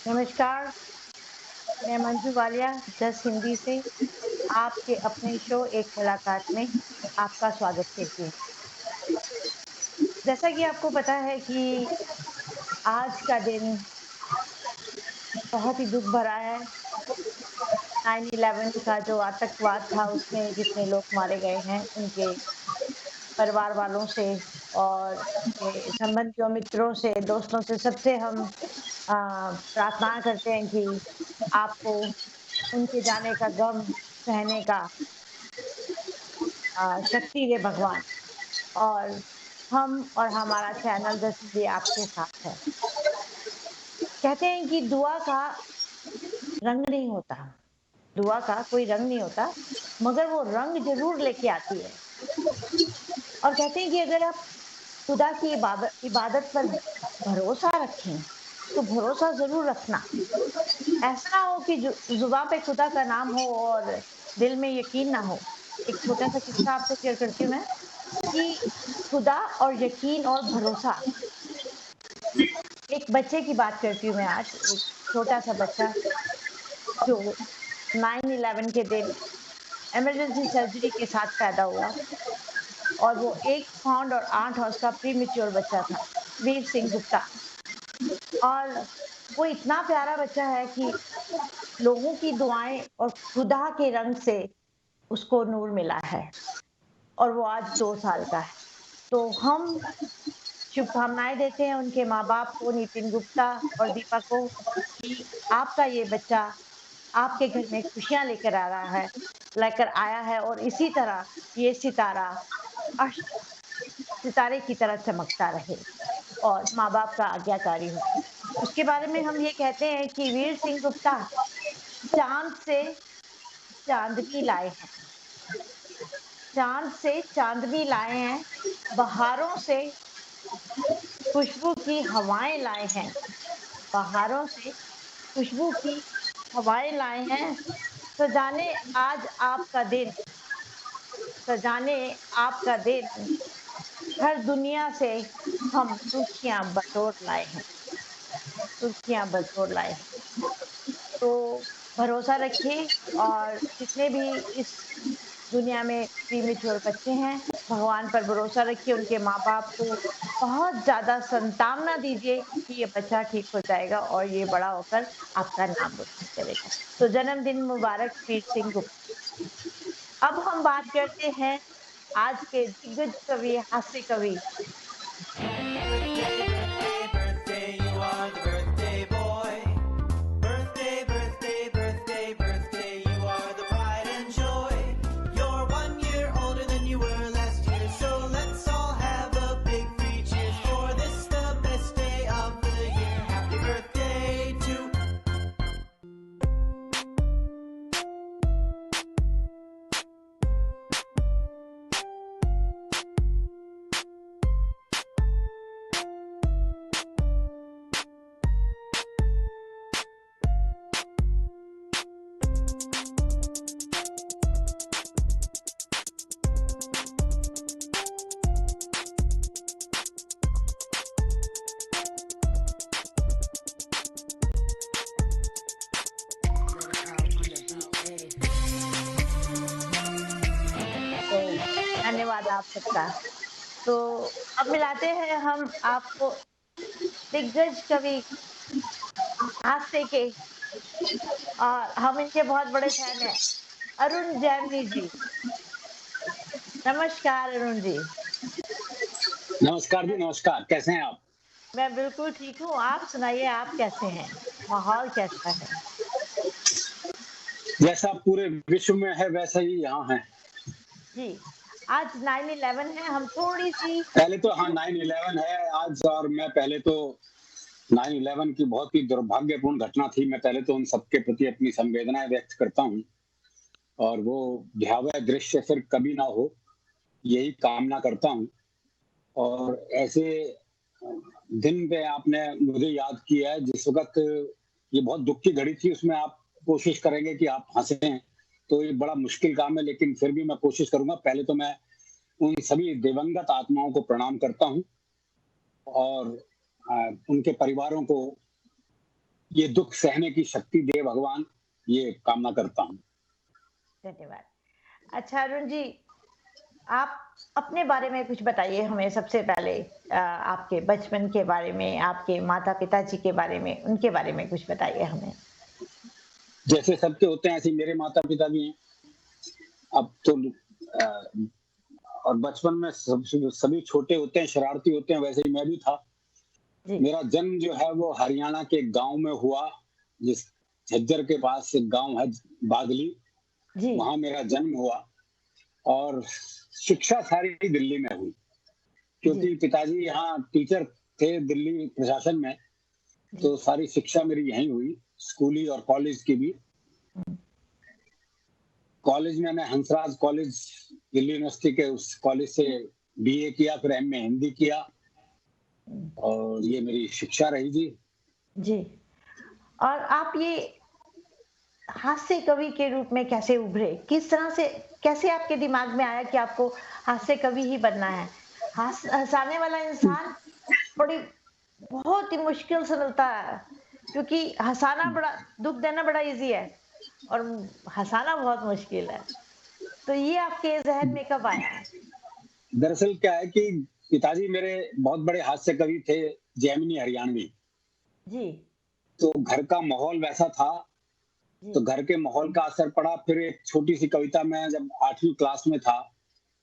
नमस्कार, मैं मंजू वालिया जस हिंदी से आपके अपने शो एक मुलाकात में आपका स्वागत करती हूँ। जैसा कि आपको पता है कि आज का दिन बहुत ही दुःख भरा है। 9/11 का जो आतंकवाद था उसमें जितने लोग मारे गए हैं, उनके परिवार वालों से और उनके संबंधियों, मित्रों से, दोस्तों से सबसे हम प्रार्थना करते हैं कि आपको उनके जाने का गम सहने का शक्ति दे भगवान। और हम और हमारा चैनल जैसे भी आपके साथ है। कहते हैं कि दुआ का रंग नहीं होता, दुआ का कोई रंग नहीं होता, मगर वो रंग ज़रूर लेके आती है। और कहते हैं कि अगर आप खुदा की इबादत पर भरोसा रखें, तो भरोसा ज़रूर रखना। ऐसा ना हो कि ज़ुबान पे खुदा का नाम हो और दिल में यकीन ना हो। एक छोटा-सा किस्सा आपसे शेयर करती हूँ मैं कि खुदा और यकीन और भरोसा, एक बच्चे की बात करती हूँ मैं आज, एक छोटा-सा बच्चा जो 9/11 के दिन इमरजेंसी सर्जरी के साथ पैदा हुआ और वो 1 पाउंड और 8 ऑउंस का प्रीमैच्योर बच्चा था, वीर सिंह गुप्ता। और वो इतना प्यारा बच्चा है कि लोगों की दुआएँ और खुदा के रंग से उसको नूर मिला है और वो आज 2 साल का है। तो हम शुभकामनाएँ देते हैं उनके माँ-बाप को, नितिन गुप्ता और दीपा को, कि आपका ये बच्चा आपके घर में खुशियाँ लेकर आया है और इसी तरह ये सितारा अश सितारे की तरह चमकता रहे और माँ-बाप का आज्ञाकारी हो। उसके बारे में हम ये कहते हैं कि वीर सिंह गुप्ता चाँद से चाँदनी लाए हैं, चाँद से चाँदनी लाए हैं, बहारों से खुशबू की हवाएँ लाए हैं, बहारों से खुशबू की हवाएँ लाए हैं, सजाने आज आपका दिन, सजाने आपका दिन, हर दुनिया से हम सुर्खियाँ बटोर लाए हैं, सुर्खियाँ बटोर लाए हैं। तो भरोसा रखिए और जितने भी इस दुनिया में प्रीमेच्योर बच्चे हैं, भगवान पर भरोसा रखिए, उनके माँ-बाप को बहुत ज़्यादा संतावना दीजिए कि ये बच्चा ठीक हो जाएगा और ये बड़ा होकर आपका नाम रोशन करेगा। तो जन्मदिन मुबारक वीर सिंह गुप्ता। अब हम बात करते हैं आज के दिग्गज कवि, हास्य कवि। Birthday, birthday, birthday, you are the birthday boy. Birthday, birthday, birthday, birthday, you are the pride and joy. You're 1 year older than you were last year, so let's all have a big three cheers for this, the best day of the year. Happy birthday to तो धन्यवाद आप सबका। तो अब मिलाते हैं हम आपको दिग्गज कवि हास्य के, और हम इनके बहुत बड़े फैन हैं, अरुण जैमिनी जी। नमस्कार अरुण जी। नमस्कार जी, नमस्कार। कैसे हैं आप? मैं बिल्कुल ठीक हूँ, आप सुनाइए आप कैसे हैं? माहौल कैसा है? जैसा पूरे विश्व में है वैसा ही यहाँ है। जी, आज 9/11 है, हम थोड़ी-सी पहले तो हाँ 9/11 है आज, और मैं पहले तो 9/11 की बहुत ही दुर्भाग्यपूर्ण घटना थी। मैं पहले तो उन सबके प्रति अपनी संवेदनाएँ व्यक्त करता हूँ और वो भयावह दृश्य फिर कभी ना हो, यही कामना करता हूँ। और ऐसे दिन पे आपने मुझे याद किया है जिस वक़्त ये बहुत दुःख की घड़ी थी, उसमें आप कोशिश करेंगे कि आप हँसें, तो ये बड़ा मुश्किल काम है, लेकिन फिर भी मैं कोशिश करूँगा। पहले तो मैं उन सभी दिवंगत आत्माओं को प्रणाम करता हूँ और उनके परिवारों को ये दुख सहने की शक्ति दे भगवान, ये कामना करता हूँ। धन्यवाद। अच्छा अरुण जी, आप अपने बारे में कुछ बताइए हमें सबसे पहले, आपके बचपन के बारे में, आपके माता-पिता जी के बारे में, उनके बारे में कुछ बताइए हमें। जैसे सबके होते हैं ऐसे ही मेरे माता-पिता भी हैं। अब तो और बचपन में सभी छोटे होते हैं, शरारती होते हैं, वैसे ही मैं भी था। जी, मेरा जन्म जो है वो हरियाणा के एक गाँव में हुआ, जिस झज्जर के पास एक गाँव है बादली, जी, वहाँ मेरा जन्म हुआ और शिक्षा सारी दिल्ली में हुई, जी, क्योंकि पिताजी यहाँ टीचर थे दिल्ली प्रशासन में, जी। तो सारी शिक्षा मेरी यहीं हुई, स्कूली और कॉलेज की भी। हुँ, कॉलेज में मैं हंसराज कॉलेज, दिल्ली यूनिवर्सिटी के उस कॉलेज से बीए किया, फिर एमए हिंदी किया हुँ, और ये मेरी शिक्षा रही जी। जी। और आप ये हास्य कवि के रूप में कैसे उभरे? किस तरह से, कैसे आपके दिमाग में आया कि आपको हास्य कवि ही बनना है? हँसाने वाला इंसान बड़ी बहुत ही मुश्किल से मिलता है, क्योंकि हँसाना बड़ा, दुःख देना बड़ा ईज़ी है और हँसाना बहुत मुश्किल है। तो ये आपके ज़हन में कब आया? दरअसल क्या है कि पिताजी मेरे बहुत बड़े हास्य कवि थे, जैमिनी हरियाणवी। जी, तो घर का माहौल वैसा था, तो जी, घर के माहौल का असर पड़ा। फिर एक छोटी-सी कविता मैं जब 8वीं क्लास में था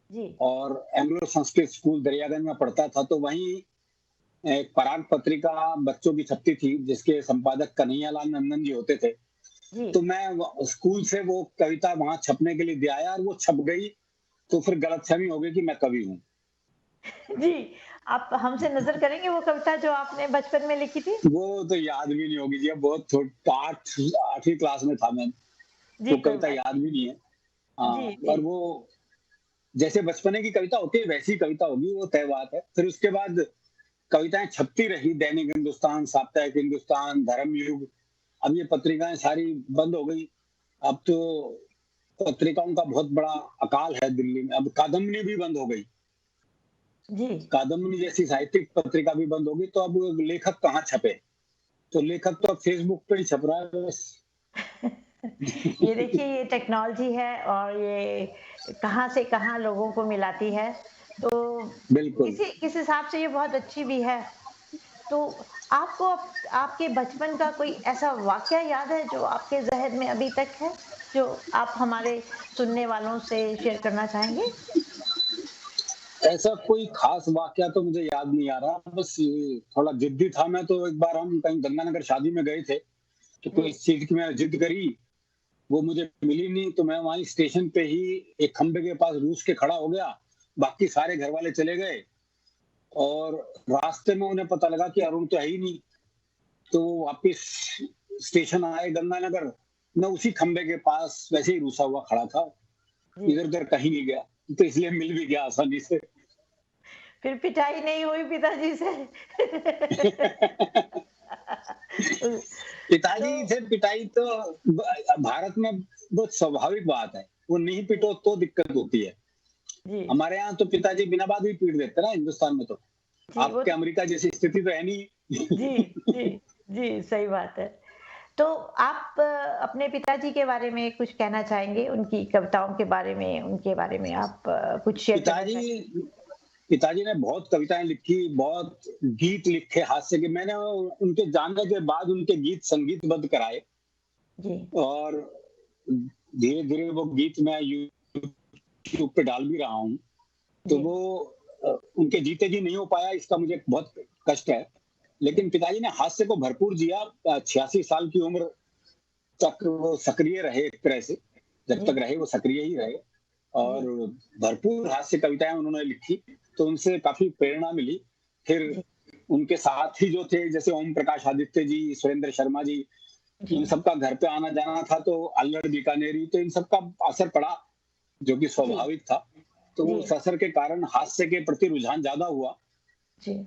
जी, और एंग्लो संस्कृत स्कूल दरियागंज में पढ़ता था, तो वहीं एक पराग पत्रिका बच्चों की छपती थी, जिसके संपादक कन्हैयालाल नंदन जी होते थे। जी, तो मैं स्कूल से वो कविता वहाँ छपने के लिए दे आया और वो छप गई, तो फिर गलतफ़हमी हो गई कि मैं कवि हूँ। जी। आप हमसे नज़र करेंगे वो कविता जो आपने बचपन में लिखी थी? वो तो याद भी नहीं होगी जी, अब बहुत 8वीं क्लास में था मैं, जी, वो कोई कविता बात याद भी नहीं है। जी, हाँ, जी, और वो जैसे बचपने की कविता होती है वैसी कविता होगी, वो तय बात है। फिर उसके बाद कविताएँ छपती रही, दैनिक हिंदुस्तान, साप्ताहिक हिंदुस्तान, धर्मयुग। अब ये पत्रिकाएँ सारी बंद हो गई। अब तो पत्रिकाओं का बहुत बड़ा अकाल है दिल्ली में। अब कादम्बनी भी बंद हो गई। जी। कादम्बनी जैसी साहित्यिक पत्रिका भी बंद हो गई, तो अब लेखक कहाँ छपे? तो लेखक तो अब फेसबुक पे ही छप रहा है बस। ये देखिए, ये टेक्नोलॉजी है और ये कहाँ से कहाँ लोगों को मिलाती है। तो बिल्कुल। किसी किस हिसाब से ये बहुत अच्छी भी है। तो आपको आपके बचपन का कोई ऐसा वाक़या याद है जो आपके ज़हन में अभी तक है? जो आप हमारे सुनने वालों से शेयर करना चाहेंगे? ऐसा कोई ख़ास वाक़या तो मुझे याद नहीं आ रहा। बस ये थोड़ा ज़िद्दी था मैं, तो एक बार हम कहीं गंगानगर शादी में गए थे, तो जी, कोई इस चीज़ की मैंने ज़िद करी, वो मुझे मिली नहीं, तो मैं वहीं स्टेशन पे ही एक खंभे के पास रूस के खड़ा हो गया। बाकी सारे घरवाले चले गए और रास्ते में उन्हें पता लगा कि अरुण तो है ही नहीं। तो वो वापिस स्टेशन आए गंगानगर, मैं उसी खंभे के पास वैसे ही रूसा हुआ खड़ा था, जी। इधर-उधर कहीं नहीं गया। तो इसलिए मिल भी गया आसानी से। फिर पिटाई नहीं हुई पिताजी से? तो पिताजी से पिटाई तो भारत में बहुत स्वाभाविक बात है। वो नहीं जी, पिटो तो दिक्कत होती है। जी, हमारे यहाँ तो पिताजी बिना बात भी पीट देते हैं ना हिंदुस्तान में तो। जी, वो आपके अमेरिका जैसी स्थिति तो है जी, नहीं। जी, जी, सही बात है। तो आप अपने पिताजी के बारे में कुछ कहना चाहेंगे? उनकी कविताओं के बारे में, उनके बारे में आप कुछ शेयर करना पिताजी चाहेंगे? पिताजी ने बहुत कविताएँ लिखी, बहुत गीत लिखे हास्य के। मैंने उनके जाने के बाद उनके गीत संगीतबद्ध कराए जी, और धीरे-धीरे वो गीत मैं यूट्यूब पे डाल भी रहा हूँ। तो जी, वो उनके जीते जी नहीं हो पाया, इसका मुझे बहुत कष्ट है। लेकिन पिताजी ने हास्य को भरपूर जिया। 86 साल की उम्र तक वो सक्रिय रहे एक तरह से। जब जी, तक रहे वो सक्रिय ही रहे और जी, भरपूर हास्य कविताएँ उन्होंने लिखी, तो उनसे काफ़ी प्रेरणा मिली। फिर जी, उनके साथी जो थे जैसे ओम प्रकाश आदित्य जी, सुरेंद्र शर्मा जी, जी, इन सबका घर पे आना-जाना था, तो अल्लड़ बीकानेरी, तो इन सबका असर पड़ा, जो कि जी, स्वाभाविक था। तो जी, उस असर के कारण हास्य के प्रति रुझान ज़्यादा हुआ, जी,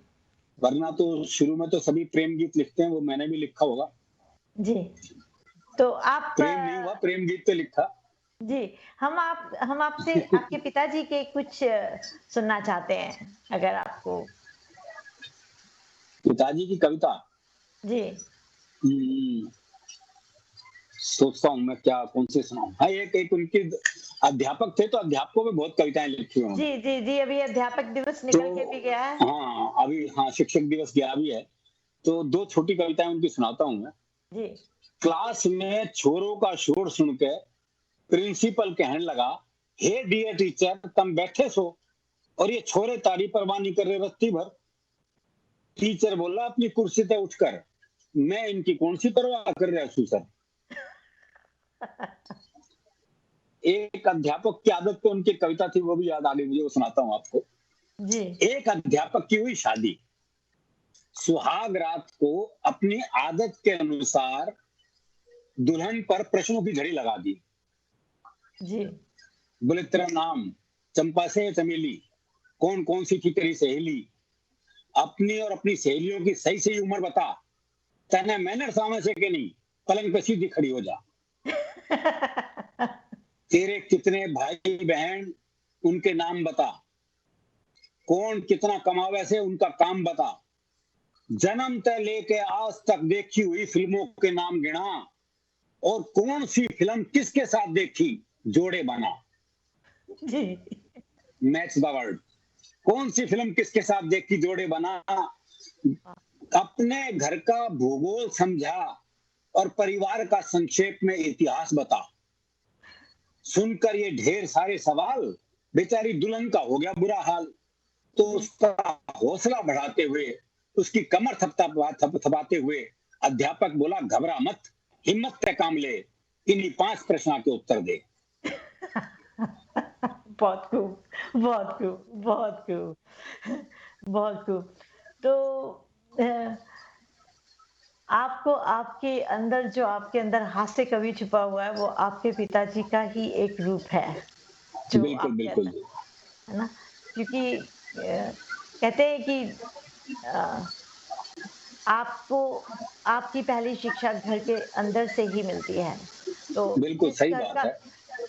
वरना तो शुरू में तो सभी प्रेम गीत लिखते हैं, वो मैंने भी लिखा होगा। जी। तो आप प्रेम नहीं हुआ, प्रेम गीत तो लिखा। जी, हम आपसे आपके पिताजी के कुछ सुनना चाहते हैं, अगर आपको। पिताजी की कविता, जी, हम्म, सोचता हूँ मैं क्या कौन से सुनाऊं। हाँ, एक एक उनके अध्यापक थे, तो अध्यापकों में बहुत कविताएं लिखी उन्होंने। जी, जी, जी, अभी अध्यापक दिवस तो निकल के भी गया है। हाँ, अभी हाँ, शिक्षक दिवस गया भी है। तो 2 छोटी कविताएँ उनकी सुनाता हूँ मैं। जी, क्लास में छोरों का शोर सुन के प्रिंसिपल कहने लगा, हे डियर टीचर तुम बैठे सो, और ये छोरे तारी परवाह नहीं कर रहे रत्ती भर। टीचर बोला अपनी कुर्सी से उठकर, मैं इनकी कौन सी परवाह कर रहा हूँ सर। एक अध्यापक की आदत तो उनकी कविता थी, वो भी याद आ गई मुझे, वो सुनाता हूँ आपको। जी, एक अध्यापक की हुई शादी, सुहाग रात को अपनी आदत के अनुसार दुल्हन पर प्रश्नों की झड़ी लगा दी। जी, बोले तेरा नाम चंपा से चमेली, कौन कौन सी थी तेरी सहेली, अपनी और अपनी सहेलियों की सही सही उम्र बता, तने मैनर सामने से के नहीं, पलंग पे सीधी खड़ी हो जा। तेरे कितने भाई बहन उनके नाम बता, कौन कितना कमावे से उनका काम बता, जन्म से लेके आज तक देखी हुई फिल्मों के नाम गिना, और कौन सी फिल्म किसके साथ देखी, जोड़े बना। जी, मैच द वर्ड। कौन सी फिल्म किसके साथ देखी, जोड़े बना। अपने घर का भूगोल समझा और परिवार का संक्षेप में इतिहास बता। सुनकर ये ढेर सारे सवाल बेचारी दुल्हन का हो गया बुरा हाल। तो उसका हौसला बढ़ाते हुए, उसकी कमर थपथपाते हुए अध्यापक बोला, घबरा मत, हिम्मत से काम ले, इन्हीं 5 प्रश्नों के उत्तर दे। बहुत खूब, बहुत खूब, बहुत खूब, बहुत खूब। तो अ, आपको आपके अंदर हास्य कवि छुपा हुआ है, वो आपके पिताजी का ही एक रूप है, जो बिल्कुल, आपके बिल्कुल। अंदर है ना? क्योंकि कहते हैं कि अ, आपको आपकी पहली शिक्षा घर के अंदर से ही मिलती है। तो बिल्कुल जिस सही घर बात का है।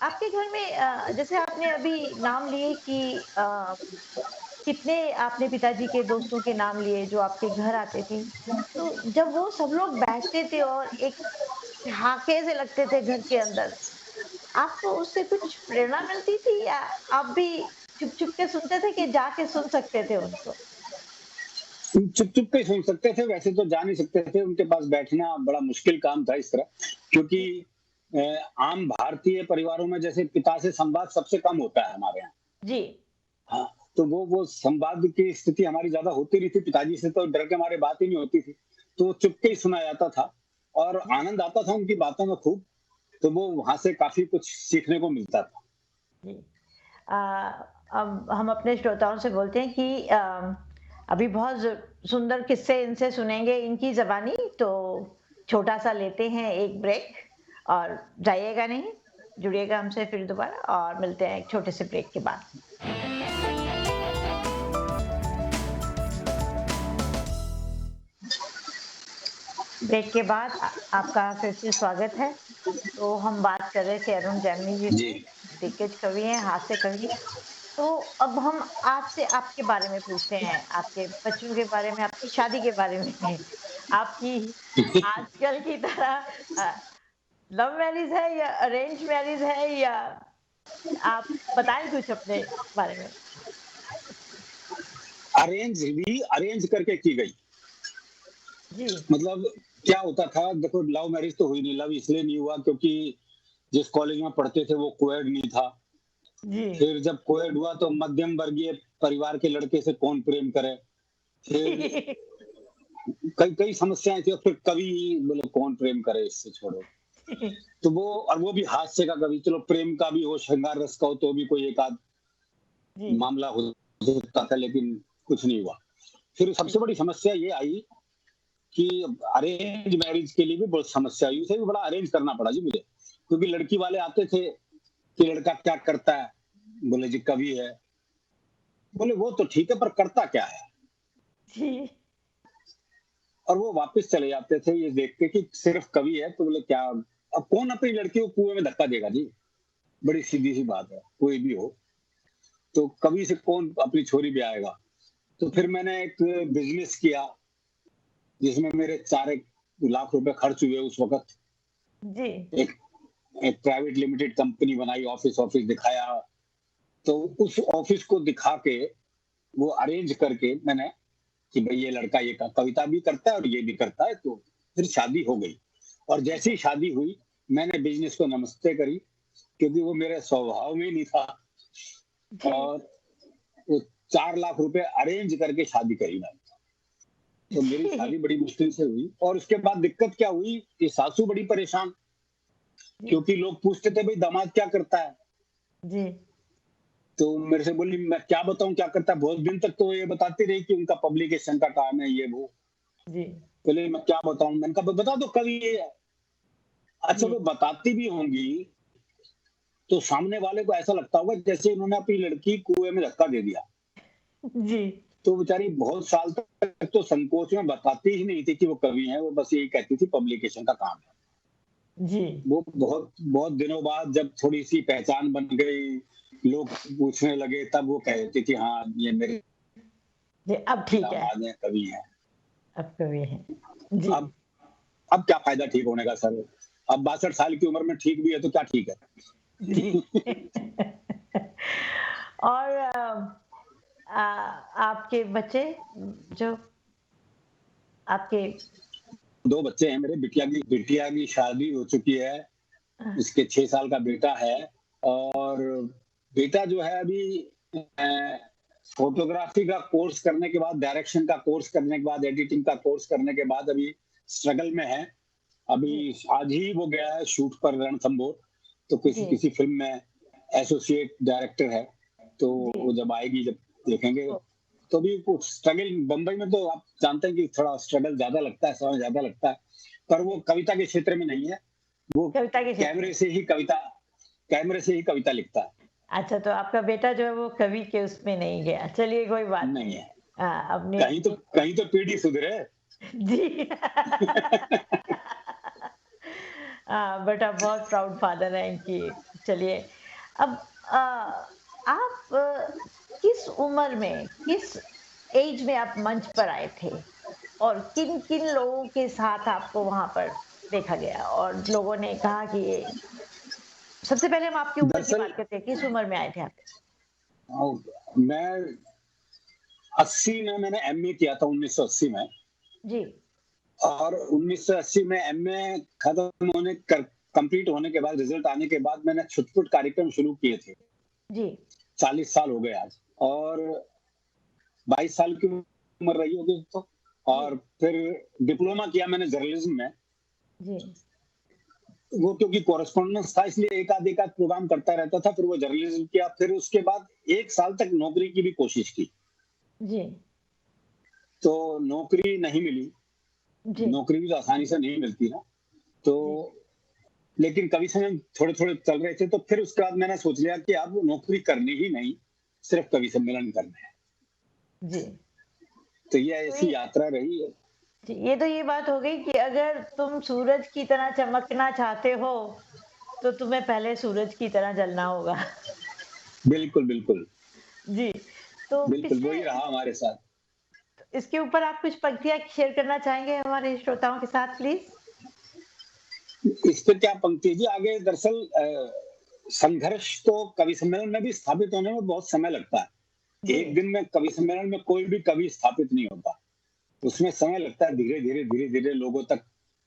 आपके घर में जैसे आपने अभी नाम लिए कि कितने आपने पिताजी के दोस्तों के नाम लिए जो आपके घर आते थे। तो जब वो सब लोग बैठते थे और एक ठहाके से लगते थे घर के अंदर, आपको उससे कुछ प्रेरणा मिलती थी या आप भी चुप-चुप के सुनते थे कि जाके सुन सकते थे उनको? चुप-चुप के सुन सकते थे, वैसे तो जा नहीं सकते थे, उनके पास बैठना बड़ा मुश्किल काम था इस तरह, क्योंकि जी, अ, आम भारतीय परिवारों में जैसे पिता से संवाद सबसे कम होता है हमारे यहाँ। जी। हाँ, तो वो संवाद की स्थिति हमारी ज़्यादा होती नहीं थी, पिताजी से तो डर के मारे बात ही नहीं होती थी, तो चुपके ही सुना जाता था और जी, आनंद आता था उनकी बातों में खूब, तो वो वहाँ से काफ़ी कुछ सीखने को मिलता था। जी। अ, अब हम अपने श्रोताओं से बोलते हैं कि अभी बहुत सुंदर किस्से इनसे सुनेंगे इनकी ज़बानी, तो छोटा-सा लेते हैं एक ब्रेक और जाइएगा नहीं, जुड़िएगा हमसे फिर दोबारा और मिलते हैं एक छोटे से ब्रेक के बाद। ब्रेक के बाद आपका फिर से स्वागत है। तो हम बात कर रहे थे अरुण जैमिनी जी जी, से, दिग्गज कवि हैं, हास्य कवि हैं। तो अब हम आपसे आपके बारे में पूछते हैं, आपके बच्चों के बारे में, आपकी शादी के बारे में। आपकी आजकल की तरह लव मैरिज है या अरेंज मैरिज है या आप बताएँ कुछ अपने बारे में? अरेंज करके की गई। जी, मतलब क्या होता था, देखो लव मैरिज तो हुई नहीं, लव इसलिए नहीं हुआ क्योंकि जिस कॉलेज में पढ़ते थे वो कोएड नहीं था। जी। फिर जब कोएड हुआ तो मध्यम वर्गीय परिवार के लड़के से कौन प्रेम करे। फिर कई कई समस्याएं थी, और फिर कवि बोले कौन प्रेम करे, इससे छोड़ो। तो वो, और वो भी हास्य का कवि, चलो प्रेम का भी हो, श्रृंगार रस का हो, तो भी कोई एक आध जी, मामला हो सकता था, लेकिन कुछ नहीं हुआ। फिर जी, सबसे बड़ी समस्या ये आई कि अरेंज मैरिज के लिए भी बहुत समस्या आई, उसे भी बड़ा अरेंज करना पड़ा जी मुझे, क्योंकि लड़की वाले आते थे कि लड़का क्या करता है, बोले जी कवि है। बोले वो तो ठीक है, पर करता क्या है। जी, और वो वापस चले जाते थे ये देख के कि सिर्फ कवि है, तो बोले क्या, अब कौन अपनी लड़की को कुएं में धक्का देगा जी। बड़ी सीधी सी बात है, कोई भी हो, तो कवि से कौन अपनी छोरी भी आएगा। तो फिर मैंने एक बिजनेस किया जिसमें मेरे 4 एक लाख रुपए खर्च हुए उस वक़्त। जी। एक एक प्राइवेट लिमिटेड कंपनी बनाई, ऑफिस दिखाया। तो उस ऑफिस को दिखा के, वो अरेंज करके मैंने कि भई ये लड़का ये कविता भी करता है और ये भी करता है, तो फिर शादी हो गई। और जैसे ही शादी हुई, मैंने बिज़नेस को नमस्ते करी, क्योंकि वो मेरे स्वभाव में नहीं था। जी। और वो 4 लाख रुपए अरेंज करके शादी करी मैंने। तो मेरी शादी जी। बड़ी मुश्किल से हुई, और उसके बाद दिक्कत क्या हुई कि सासू बड़ी परेशान, जी। क्योंकि लोग पूछते थे, भई दामाद क्या करता है? जी। तो मेरे से बोली, मैं क्या बताऊँ क्या करता है? बहुत दिन तक तो ये बताती रही कि उनका पब्लिकेशन का काम है, ये वो। जी। बोले, मैं क्या बताऊँ? मैंने कहा, बता दो कवि ये है। अच्छा, जी। वो बताती भी होंगी, तो सामने वाले को ऐसा लगता होगा जैसे उन्होंने अपनी लड़की कुएँ में धक्का दे दिया। जी। तो बेचारी बहुत साल तक तो संकोच में बताती ही नहीं थी कि वो कवि हैं, वो बस यही कहती थी पब्लिकेशन का काम है। जी। वो बहुत बहुत दिनों बाद जब थोड़ी-सी पहचान बन गई, लोग पूछने लगे, तब वो कहती थी, हाँ, ये मेरे जी, अब ठीक है, दामाद हैं, कवि हैं। अब कवि हैं। जी। अब अब क्या फ़ायदा ठीक होने का सर? अब 62 साल की उम्र में ठीक भी है तो क्या ठीक जी। है? और आपके बच्चे जो आपके 2 बच्चे हैं मेरे, बिटिया की शादी हो चुकी है, अ, इसके 6 साल का बेटा है। और बेटा जो है अभी फ़ोटोग्राफ़ी का कोर्स करने के बाद, डायरेक्शन का कोर्स करने के बाद, एडिटिंग का कोर्स करने के बाद अभी स्ट्रगल में है। अभी जी। आज ही वो गया है शूट पर रणथंभौर, तो किसी जी। किसी फ़िल्म में एसोसिएट डायरेक्टर है। तो जी। वो जब आएगी, जब देखेंगे। तो तो भी कुछ स्ट्रगल, बम्बई में तो आप जानते हैं कि थोड़ा स्ट्रगल ज़्यादा लगता है, समय ज़्यादा लगता है। पर वो कविता के क्षेत्र में नहीं है, वो कविता के क्षेत्र में। कैमरे से ही कविता लिखता है। अच्छा, तो आपका बेटा जो है वो कवि के उसमें नहीं गया। चलिए कोई बात नहीं नहीं। है। अपनी कहीं तो पीढ़ी सुधरे। जी। बट आप बहुत प्राउड फादर हैं कि चलिए अब आप किस उम्र में, किस एज में आप मंच पर आए थे? और किन-किन लोगों के साथ आपको वहाँ पर देखा गया और लोगों ने कहा कि ये सबसे पहले हम आपकी उम्र की दरअसल बात करते हैं, किस उम्र में आए थे आप? मैं 80 में मैंने एमए किया था, 1980 में। जी। और 1980 में एमए खत्म होने कर कंप्लीट होने के बाद, रिजल्ट आने के बाद मैंने छुट-पुट कार्यक्रम शुरू किए थे। जी। 40 साल हो गए आज। और 22 साल की उम्र रही होगी तो। जी। और फिर डिप्लोमा किया मैंने जर्नलिज्म में। जी। वो क्योंकि कॉरेस्पॉन्डेंस था, इसलिए एक आध प्रोग्राम करता रहता था। फिर वो जर्नलिज्म किया, फिर उसके बाद 1 साल तक नौकरी की भी कोशिश की, जी। तो नौकरी नहीं मिली। जी। नौकरी भी तो आसानी से नहीं मिलती ना। तो जी। लेकिन कवि सम्मेलन थोड़े-थोड़े चल रहे थे, तो फिर उसके बाद मैंने सोच लिया कि अब नौकरी करनी ही नहीं, सिर्फ कवि सम्मेलन करने हैं। जी। तो ये तो ऐसी यात्रा रही है। जी, ये तो ये बात हो गई कि अगर तुम सूरज की तरह चमकना चाहते हो, तो तुम्हें पहले सूरज की तरह जलना होगा। बिल्कुल, बिल्कुल। जी, तो बिल्कुल, पिछले वही रहा हमारे साथ। इसके ऊपर आप कुछ पंक्तियाँ शेयर करना चाहेंगे हमारे श्रोताओं के साथ प्लीज़? इस पे क्या पंक्ति जी, आगे दरअसल संघर्ष तो कवि सम्मेलन में भी स्थापित होने में बहुत समय लगता है। जी। एक दिन में कवि सम्मेलन में कोई भी कवि स्थापित नहीं होता। उसमें समय लगता है, धीरे-धीरे लोगों तक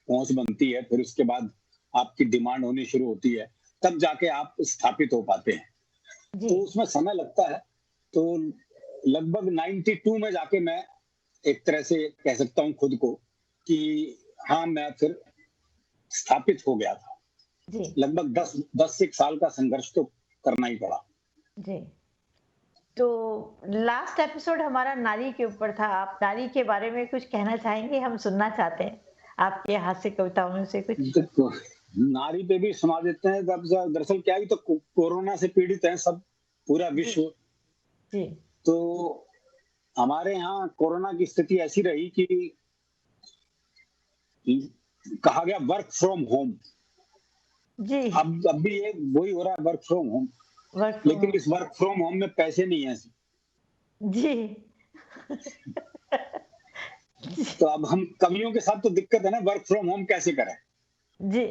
पहुँच बनती है, फिर उसके बाद आपकी डिमांड होनी शुरू होती है, तब जाके आप स्थापित हो पाते हैं। जी। तो उसमें समय लगता है। तो लगभग 92 में जाके मैं एक तरह से कह सकता हूँ खुद को कि हाँ, मैं फिर स्थापित हो गया था। जी। लगभग 10 एक साल का संघर्ष तो करना ही पड़ा। जी। तो लास्ट एपिसोड हमारा नारी के ऊपर था। आप नारी के बारे में कुछ कहना चाहेंगे? हम सुनना चाहते हैं, आपके हास्य कविताओं में से कुछ। देखो, नारी पे भी सुना देते हैं। दरअसल क्या है, तो कोरोना से पीड़ित हैं सब, पूरा जी। विश्व। जी। तो हमारे यहाँ कोरोना की स्थिति ऐसी रही कि कहा गया वर्क फ्रॉम होम। जी। अब भी ये वही हो रहा है, work from home. Work from लेकिन होम। इस वर्क फ्रॉम होम में पैसे नहीं है। जी। तो अब हम कवियों के साथ तो दिक्कत है ना, वर्क फ्रॉम होम कैसे करें? जी,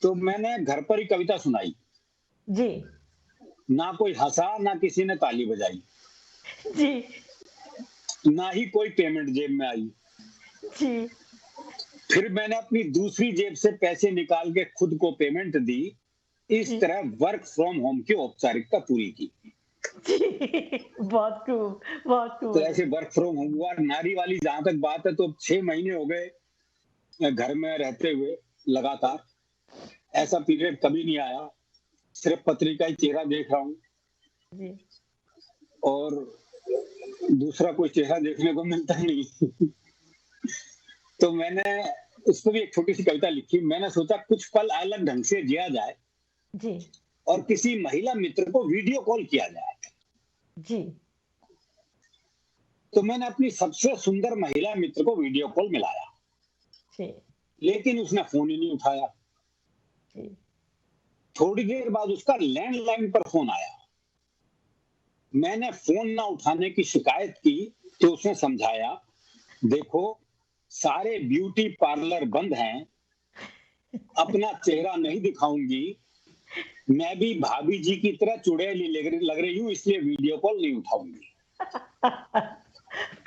तो मैंने घर पर ही कविता सुनाई। जी, ना कोई हँसा, ना किसी ने ताली बजाई, जी, ना ही कोई पेमेंट जेब में आई। जी, फिर मैंने अपनी दूसरी जेब से पैसे निकाल के खुद को पेमेंट दी। इस जी, तरह वर्क फ्रॉम होम की औपचारिकता पूरी की। जी। बहुत खूब, बहुत तो खूब। ऐसे वर्क फ्रॉम होम हुआ। नारी वाली जहां तक बात है, तो अब 6 महीने हो गए घर में रहते हुए लगातार। ऐसा पीरियड कभी नहीं आया। सिर्फ पत्रिका ही चेहरा देख रहा हूँ, जी, और दूसरा कोई चेहरा देखने को मिलता ही नहीं। तो मैंने उस पर भी एक छोटी सी कविता लिखी। मैंने सोचा कुछ पल अलग ढंग से जिया जाए जी, और किसी महिला मित्र को वीडियो कॉल किया जाए। जी, तो मैंने अपनी सबसे सुंदर महिला मित्र को वीडियो कॉल मिलाया, जी, लेकिन उसने फोन ही नहीं उठाया। जी, थोड़ी देर बाद उसका लैंडलाइन पर फोन आया। मैंने फोन ना उठाने की शिकायत की, तो उसने समझाया, देखो सारे ब्यूटी पार्लर बंद हैं, अपना चेहरा नहीं दिखाऊंगी, मैं भी भाभी जी की तरह चुड़ैली लग रही हूँ, इसलिए वीडियो कॉल नहीं उठाऊंगी।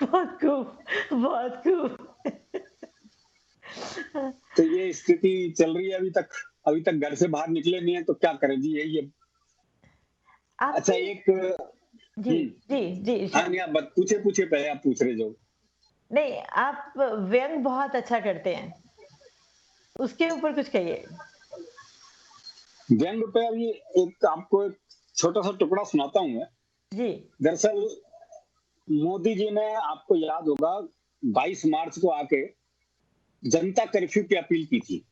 बहुत खूब, बहुत खूब। तो ये स्थिति चल रही है अभी तक। अभी तक घर से बाहर निकले नहीं है, तो क्या करें जी, यही है। अच्छा, आपकी एक जी, जी, जी, हाँ नहीं, आप पूछे पूछे, पहले आप पूछ रहे जो। नहीं, आप व्यंग बहुत अच्छा करते हैं, उसके ऊपर कुछ कहिए। व्यंग पे अभी एक आपको एक छोटा सा टुकड़ा सुनाता हूँ मैं। जी, दरअसल मोदी जी ने, आपको याद होगा, 22 मार्च को आके जनता कर्फ्यू की अपील की थी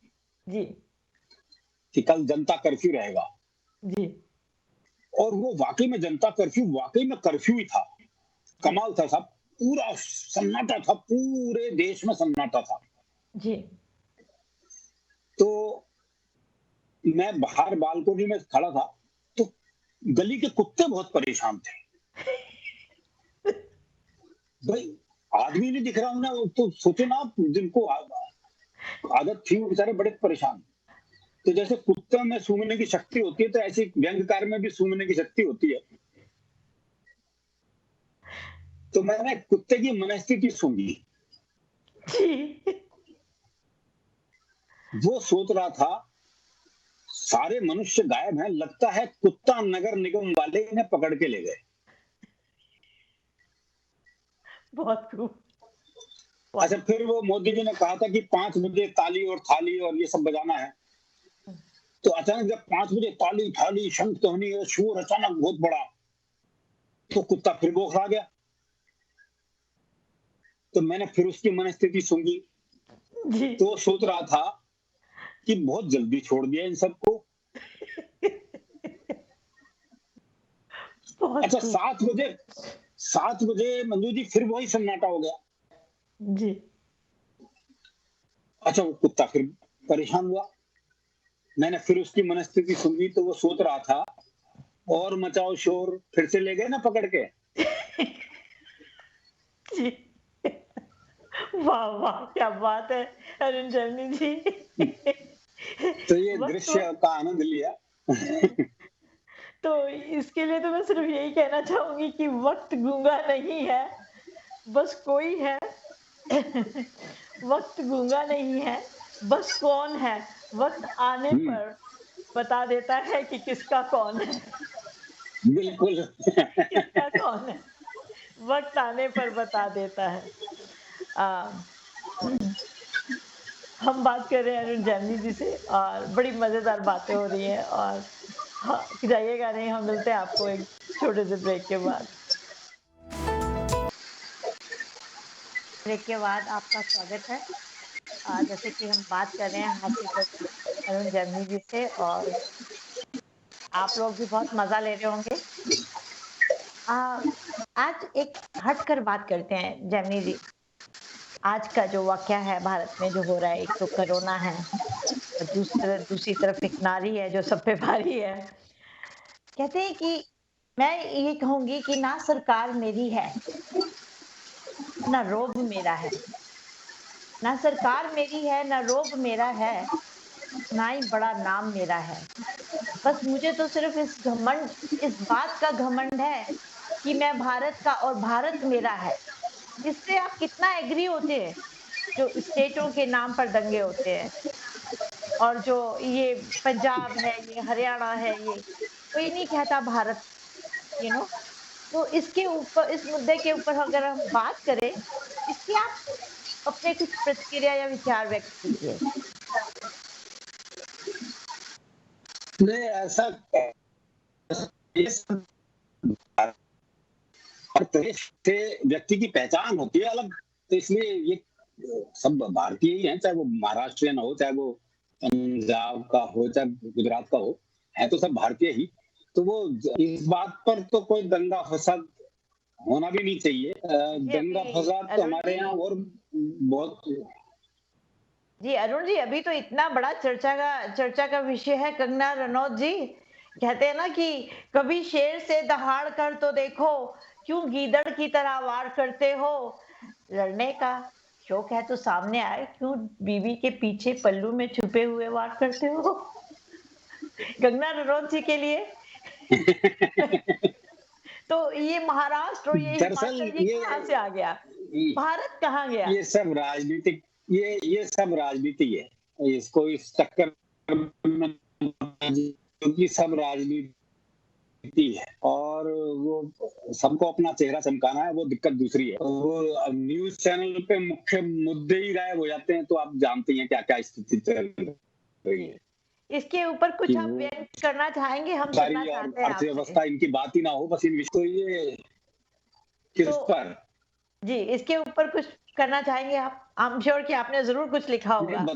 जी, कि कल जनता कर्फ्यू रहेगा। जी, और वो वाकई में जनता कर्फ्यू, वाकई में कर्फ्यू ही था। जी, कमाल था साहब। पूरा सन्नाटा था, पूरे देश में सन्नाटा था। जी, तो मैं बाहर बालकोनी में खड़ा था, तो गली के कुत्ते बहुत परेशान थे। भाई, आदमी नहीं दिख रहा हूं ना, तो सोचो ना आप, जिनको आदत थी वो बेचारे बड़े परेशान। तो जैसे कुत्ते में सूंघने की शक्ति होती है, तो ऐसी व्यंग्यकार में भी सूंघने की शक्ति होती है। तो मैंने कुत्ते की मनस्थिति सूंघी। जी, वो सोच रहा था, सारे मनुष्य गायब हैं, लगता है कुत्ता नगर निगम वाले इन्हें पकड़ के ले गए। बहुत खूब। अच्छा, फिर वो मोदी जी ने कहा था कि 5 बजे ताली और थाली और ये सब बजाना है। तो अचानक जब 5 बजे ताली थाली शंख ध्वनि और शोर अचानक बहुत बड़ा, तो कुत्ता फिर बौखला गया। तो मैंने फिर उसकी मनस्थिति सूंघी। जी, तो वो सोच रहा था कि बहुत जल्दी छोड़ दिया इन सबको। बहुत अच्छा, खूब। 7 बजे मंजू जी फिर वही सन्नाटा हो गया। जी, अच्छा, वो कुत्ता फिर परेशान हुआ। मैंने फिर उसकी मनस्थिति सुनी, तो वो सोच रहा था, और मचाओ शोर, फिर से ले गए ना पकड़ के। जी। वाह, वाह! क्या बात है अरुण जैमिनी जी। तो ये वक़्त तो दृश्य का आनंद लिया। तो इसके लिए तो मैं सिर्फ़ यही कहना चाहूँगी कि वक़्त गूँगा नहीं है, बस कोई है। वक़्त गूँगा नहीं है, बस कौन है, वक़्त आने हम्म, पर बता देता है कि किसका कौन है, बिल्कुल। किसका कौन है, वक़्त आने पर बता देता है। अ, हम बात कर रहे हैं अरुण जैमिनी जी से और बड़ी मज़ेदार बातें हो रही हैं और हाँ, जाइएगा नहीं, हम मिलते हैं आपको एक छोटे से ब्रेक के बाद। ब्रेक के बाद आपका स्वागत है। जैसे कि हम बात कर रहे हैं हास्य कवि अरुण जैमिनी जी से और आप लोग भी बहुत मज़ा ले रहे होंगे। अ, आज एक हट कर बात करते हैं जैमिनी जी। आज का जो वाक़या है भारत में जो हो रहा है, एक तो कोरोना है और दूसरी तरफ एक नारी है जो सब पे भारी है। कहते हैं कि मैं ये कहूँगी कि ना सरकार मेरी है, ना रोब मेरा है, ना सरकार मेरी है, ना रोब मेरा है, ना ही बड़ा नाम मेरा है। बस मुझे तो सिर्फ इस बात का घमंड है कि मैं भारत का और भारत मेरा है। इससे आप कितना एग्री होते हैं? जो स्टेटों के नाम पर दंगे होते हैं और जो ये पंजाब है, ये हरियाणा है, ये कोई नहीं कहता भारत, यू नो तो इसके ऊपर, इस मुद्दे के ऊपर अगर हम बात करें, इसके आप अपने कुछ प्रतिक्रिया या विचार व्यक्त कीजिए। नहीं ऐसा, ये सब हर तरह से व्यक्ति की पहचान होती है अलग, तो इसलिए ये सब भारतीय ही हैं, चाहे वो महाराष्ट्रियन हो, चाहे वो पंजाब का हो, चाहे गुजरात का हो, है तो सब भारतीय ही। तो वो इस बात पर तो कोई दंगा फसाद होना भी नहीं चाहिए। जी, दंगा अभी फसाद तो अरुण हमारे जी यहाँ और बहुत। जी, अरुण जी, अभी तो इतना बड़ा चर्चा का विषय है कंगना रनौत जी। कहते हैं ना कि कभी शेर से दहाड़ कर तो देखो, क्यों गीदड़ की तरह वार करते हो? लड़ने का शौक है तो सामने आए, क्यों बीवी के पीछे पल्लू में छुपे हुए वार करते हो? कंगना रनौत जी के लिए तो ये महाराष्ट्र और ये दरअसल हिमाचल ये ये कहाँ से आ गया? भारत कहाँ गया? ये सब राजनीतिक, ये सब राजनीति है, इसको इस चक्कर में, क्योंकि सब राजनीति है और वो सबको अपना चेहरा चमकाना है, वो दिक्कत दूसरी है। वो न्यूज चैनल पे मुख्य मुद्दे ही गायब हो जाते हैं, तो आप जानते हैं क्या क्या स्थिति चल रही है जी। इसके ऊपर कि कुछ आप वो व्यक्त करना चाहेंगे? हम सुनना सारी और चाहते हैं आपसे। अर्थव्यवस्था इनकी बात ही ना हो, बस इन विषयों, ये किस तो पर जी, इसके ऊपर कुछ करना चाहेंगे आप? आई एम श्योर कि आपने ज़रूर कुछ लिखा नहीं होगा।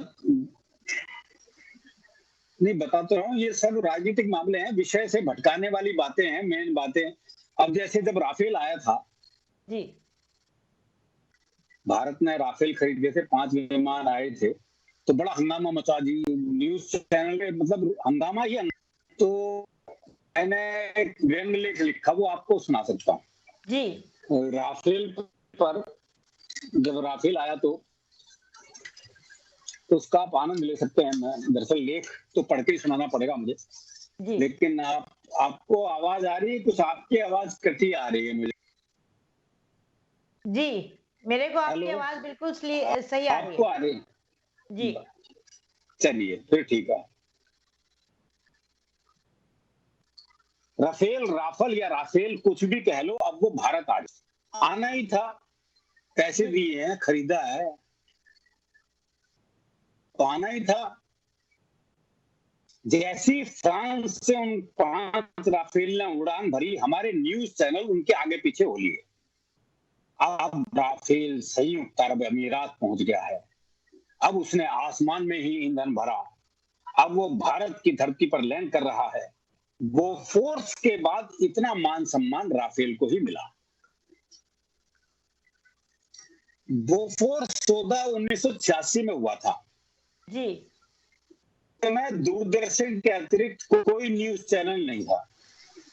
नहीं बता तो रहा हूँ, ये सब राजनीतिक मामले हैं, विषय से भटकाने वाली बातें हैं, मेन बातें। अब जैसे जब राफेल आया था, जी, भारत ने राफेल खरीदे थे, 5 विमान आए थे, तो बड़ा हंगामा मचा जी, न्यूज चैनल पे, मतलब हंगामा ही तो मैंने एक व्यंग्य लेख लिखा, वो आपको सुना सकता हूँ। जी, राफेल पर जब राफेल आया तो उसका आप आनंद ले सकते हैं। मैं दरअसल लेख तो पढ़ के ही सुनाना पड़ेगा मुझे, जी, लेकिन आपको आवाज आ रही है? कुछ आपकी आवाज कटी आ रही है मुझे। जी। मेरे को आपकी हेलो, आवाज़ बिल्कुल सही आ रही आपको है। आ रही जी, है? चलिए फिर ठीक है। राफेल, राफल या राफेल कुछ भी कह लो, अब वो भारत आ गया, आना ही था, पैसे जी, दिए हैं, खरीदा है तो आना ही था। जैसी फ्रांस से उन 5 राफेल ने उड़ान भरी, हमारे न्यूज चैनल उनके आगे पीछे हो लिए। अब राफेल संयुक्त अरब अमीरात पहुंच गया है, अब उसने आसमान में ही ईंधन भरा, अब वो भारत की धरती पर लैंड कर रहा है। वो फोर्स के बाद इतना मान सम्मान राफेल को ही मिला। वो फोर्स 14 1986 में हुआ था। जी, तो मैं दूरदर्शन के अतिरिक्त कोई न्यूज चैनल नहीं था,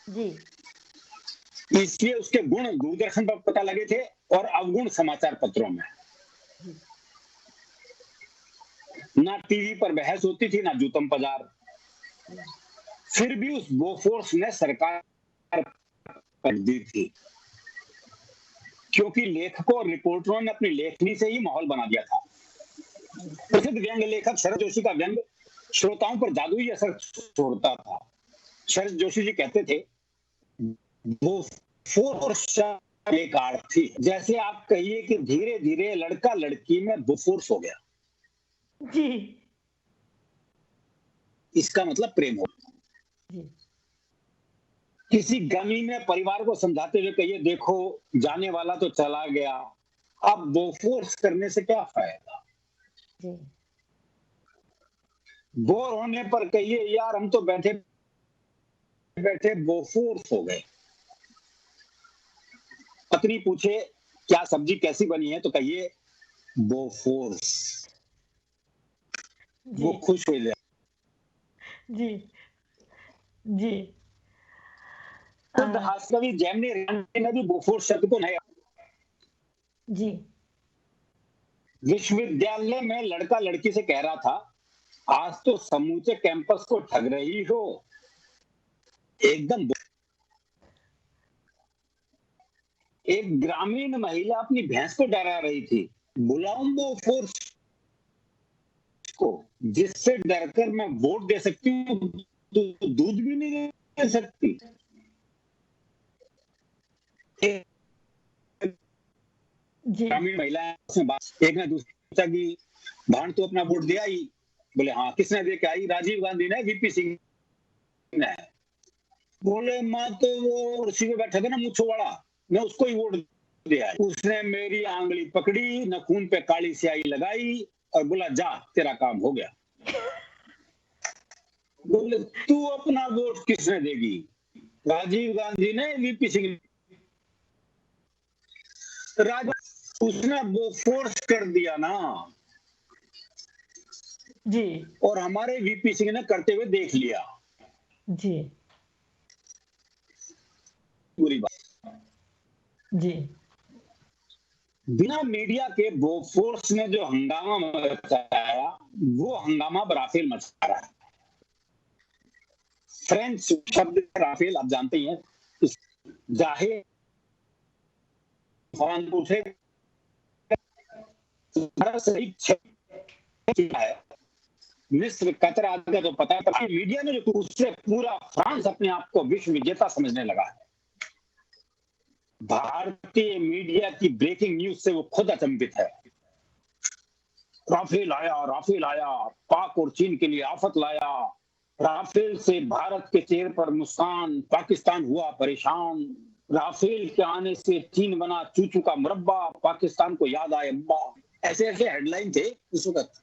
जी, इसलिए उसके गुण दूरदर्शन पर पता लगे थे और अवगुण समाचार पत्रों में। जी, ना टीवी पर बहस होती थी, ना जूतम पजार। फिर भी उस बोफोर्स ने सरकार कर दी थी, क्योंकि लेखकों और रिपोर्टरों ने अपनी लेखनी से ही माहौल बना दिया था। प्रसिद्ध व्यंग्य लेखक शरद जोशी का व्यंग्य श्रोताओं पर जादुई असर छोड़ता था। शरद जोशी जी कहते थे, वो फोर्स एक आड़ थी, जैसे आप कहिए कि धीरे धीरे लड़का लड़की में बोफोर्स हो गया, जी, इसका मतलब प्रेम हो। जी, किसी गमी में परिवार को समझाते हुए कहिए, देखो जाने वाला तो चला गया, अब बोफोर्स करने से क्या फायदा। जी, बोर होने पर कहिए, यार हम तो बैठे बैठे बोफोर्स हो गए। पत्नी पूछे क्या सब्जी कैसी बनी है, तो कहिए बोफोर्स, वो जी, खुश हो जाए। जी, जी। खुद हास्य कवि जेमिनी रांची ने भी बोफोर्स शब्द को नया जी। विश्वविद्यालय में लड़का लड़की से कह रहा था, आज तो समूचे कैंपस को ठग रही हो। एकदम। एक ग्रामीण महिला अपनी भैंस को डरा रही थी, बुलाऊं वो फोर्स को जिससे डरकर मैं वोट दे सकती हूँ, तो दूध भी नहीं दे सकती। एक जी। ग्रामीण महिला से बात, एक ने दूसरे पूछा कि भान तो अपना वोट दे आई? बोले हाँ। किसने दे के आई? राजीव गांधी ने, वीपी सिंह ने। बोले माँ तो वो कुर्सी पे बैठा था ना मुच्छो वाला, मैं उसको ही वोट दे आई। उसने मेरी आंगली पकड़ी, नखून पे काली स्याही लगाई और बोला जा तेरा काम हो गया। बोले तू अपना वोट किसने देगी? राजीव गांधी ने, वीपी सिंह ने। उसने वो फोर्स कर दिया ना, जी। और हमारे वीपी सिंह ने करते हुए देख लिया। जी। पूरी बात। जी। बिना मीडिया के वो फोर्स ने जो हंगामा मचाया, वो हंगामा राफेल मचा रहा है। फ्रेंच शब्द राफेल आप जानते ही हैं। जाहिर उठे सही है, मिस्र कतर आदि का तो पता है। मीडिया ने जो उससे पूरा फ्रांस अपने आप को विश्व विजेता समझने लगा है। भारतीय मीडिया की ब्रेकिंग न्यूज से वो खुद अचंभित है। राफेल आया, पाक और चीन के लिए आफत लाया। राफेल से भारत के चेहरे पर मुस्कान, पाकिस्तान हुआ परेशान। राफेल के आने से चीन बना चूचू का मुरब्बा, पाकिस्तान को याद आए अब्बा। ऐसे ऐसे हेडलाइन थे उस वक्त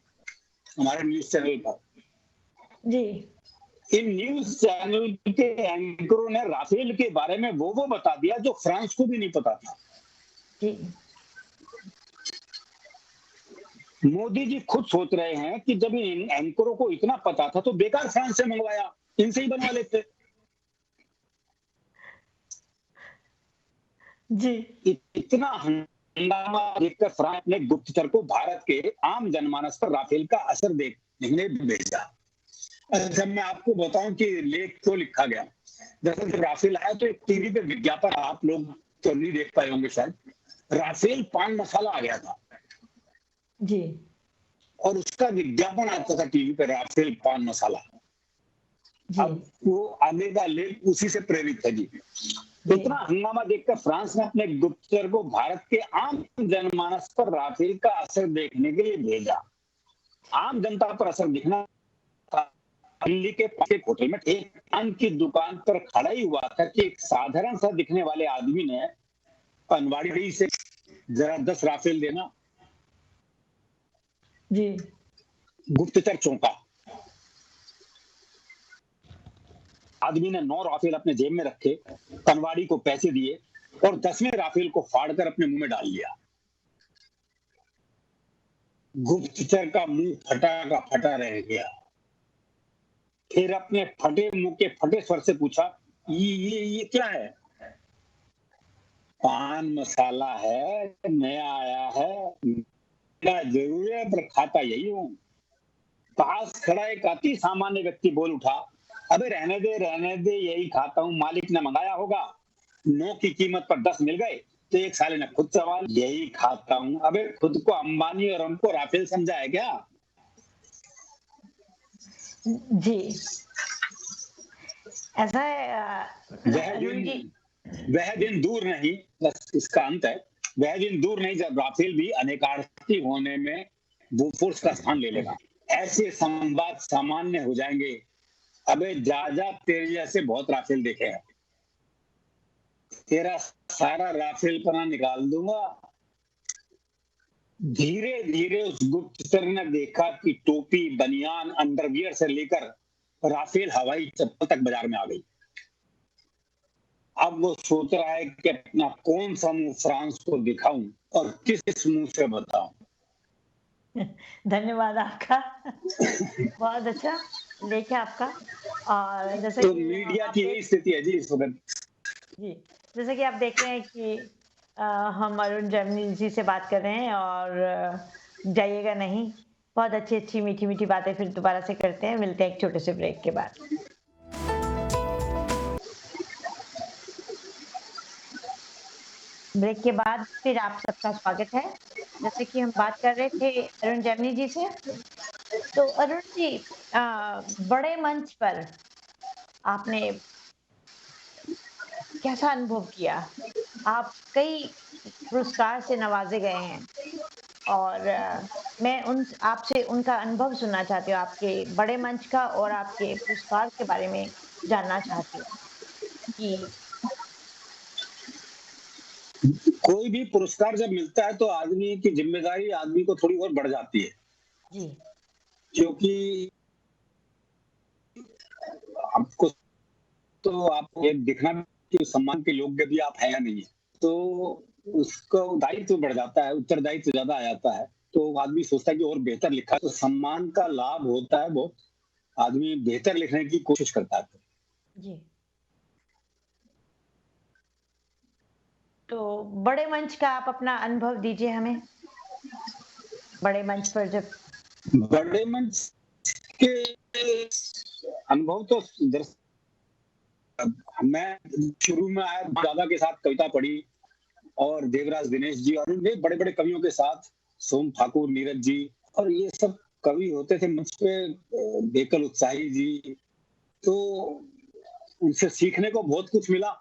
हमारे न्यूज चैनल पर। जी। इन न्यूज चैनल के एंकरों ने राफेल के बारे में वो बता दिया जो फ्रांस को भी नहीं पता था। जी। मोदी जी खुद सोच रहे हैं कि जब इन एंकरों को इतना पता था तो बेकार फ्रांस से मंगवाया, इनसे ही बनवा लेते। जी। इतना हंगामा देखकर फ्रांस ने गुप्तचर को भारत के आम जनमानस पर राफेल का असर देखने भेजा। अच्छा, मैं आपको बताऊं कि लेख क्यों लिखा गया। जैसे जब राफेल आया तो एक टीवी पे विज्ञापन, आप लोग तो नहीं देख पाए होंगे शायद, राफेल पान मसाला आ गया था। जी। और उसका विज्ञापन आता था टीवी पे, राफेल पान मसाला। जी। अब वो आने का लेख उसी से प्रेरित है जी। इतना हंगामा देखकर फ्रांस ने अपने गुप्तचर को भारत के आम जनमानस पर राफेल का असर देखने के लिए भेजा। आम जनता पर असर दिखना था। दिल्ली के पास एक होटल में एक पान की दुकान पर खड़ा ही हुआ था कि एक साधारण सा दिखने वाले आदमी ने पनवाड़ी से जरा 10 राफेल देना। जी। गुप्तचर चौंका। आदमी ने 9 राफेल अपने जेब में रखे, पनवाड़ी को पैसे दिए और 10वें राफेल को फाड़कर अपने मुंह में डाल लिया। गुप्तचर का मुंह फटा का फटा रह गया। फिर अपने फटे मुंह के फटे स्वर से पूछा, ये क्या है? पान मसाला है, नया आया है, जरूर है पर खाता यही हूं। पास खड़ा एक अति सामान्य व्यक्ति बोल उठा, अबे रहने दे, यही खाता हूँ, मालिक ने मंगाया होगा। 9 की कीमत पर 10 मिल गए तो एक साले ने खुद सवाल, यही खाता हूँ। अबे खुद को अंबानी और हमको राफेल समझा है क्या? जी। ऐसा है वह दिन दूर नहीं, बस इसका अंत है, वह दिन दूर नहीं जब राफेल भी अनेकार्थी होने में वो फोर्स का स्थान ले लेगा। ऐसे संवाद सामान्य हो जाएंगे। अबे जा तेरे जैसे बहुत राफेल देखे हैं, तेरा सारा राफेल पना निकाल दूंगा। धीरे धीरे उस गुप्तचर ने देखा कि टोपी, बनियान, अंडरवियर से लेकर राफेल हवाई चप्पल तक बाजार में आ गई। अब वो सोच रहा है कि अपना कौन सा मुंह फ्रांस को दिखाऊं और किस मुंह से बताऊं। धन्यवाद आपका। बहुत अच्छा लेख है आपका। और जैसे तो मीडिया की यही स्थिति है जी इस वक्त। जी, जैसे कि आप देख रहे हैं कि हम अरुण जैमिनी जी से बात कर रहे हैं और जाइएगा नहीं। बहुत अच्छी-अच्छी, मीठी-मीठी बातें फिर दोबारा से करते हैं। मिलते हैं एक छोटे से ब्रेक के बाद। ब्रेक के बाद फिर आप सबका स्वागत है। जैसे कि हम बात कर रहे थे अरुण जैमिनी जी से, तो अरुण जी अ, बड़े मंच पर आपने कैसा अनुभव किया? आप कई पुरस्कार से नवाजे गए हैं और मैं उन आपसे उनका अनुभव सुनना चाहती हूँ, आपके बड़े मंच का और आपके पुरस्कार के बारे में जानना चाहती हूँ कि कोई भी पुरस्कार जब मिलता है तो आदमी की जिम्मेदारी आदमी को थोड़ी और बढ़ जाती है, जी, क्योंकि आपको तो आपको ये दिखना कि उस सम्मान के योग्य भी आप हैं या नहीं है। तो उसको दायित्व बढ़ जाता है, उत्तरदायित्व ज़्यादा आ जाता है, तो आदमी सोचता है कि और बेहतर लिखा है, तो सम्मान का लाभ होता है बहुत, आदमी बेहतर लिखने की कोशिश करता है। जी। तो बड़े मंच का आप अपना अनुभव दीजिए हमें। बड़े मंच पर जब बड़े मंच के अनुभव तो मैं शुरू में आया दादा के साथ कविता पढ़ी और देवराज दिनेश जी और भी बड़े-बड़े कवियों के साथ सोम ठाकुर, नीरज जी और ये सब कवि होते थे मंच पे बेकल उत्साही जी, तो उनसे सीखने को बहुत कुछ मिला।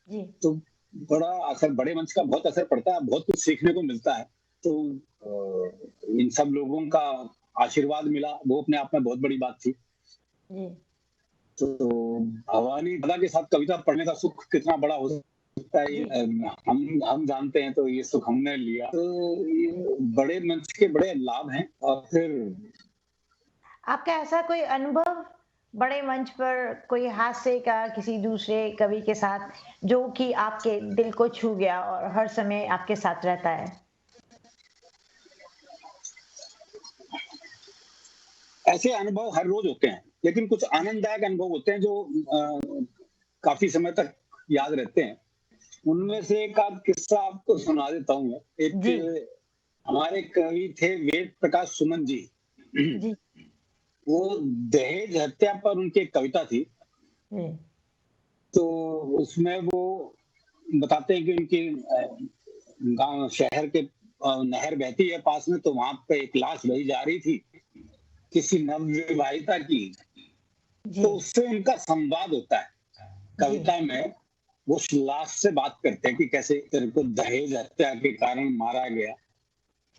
जी, तो बड़ा असर बड़े मंच का बहुत असर पड़ता है, बहुत कुछ सीखने को मिलता है। तो इन सब लोगों का आशीर्वाद मिला, वो अपने आप में बहुत बड़ी बात थी। जी, तो भवानी दादा के साथ कविता पढ़ने का सुख कितना बड़ा हो सकता है, जी, हम जानते हैं, तो ये सुख हमने लिया। तो जी। ये बड़े मंच के बड़े लाभ हैं और फिर आपका ऐसा कोई अनुभव बड़े मंच पर कोई हास्य का किसी दूसरे कवि के साथ जो कि आपके दिल को छू गया और हर समय आपके साथ रहता है? ऐसे अनुभव हर रोज होते हैं, लेकिन कुछ आनंददायक अनुभव होते हैं जो काफ़ी समय तक याद रहते हैं। उनमें से एक आध किस्सा आपको सुना देता हूँ मैं। एक जी, हमारे कवि थे वेद प्रकाश सुमन जी। जी, वो दहेज हत्या पर उनकी एक कविता थी। जी, तो उसमें वो बताते हैं कि उनकी गाँव शहर के नहर बहती है पास में, तो वहाँ पे एक लाश बही जा रही थी, किसी नवविवाहिता की। जी, तो उससे उनका संवाद होता है। जी, कविता में वो उस लाश से बात करते हैं कि कैसे तेरे को दहेज हत्या के कारण मारा गया।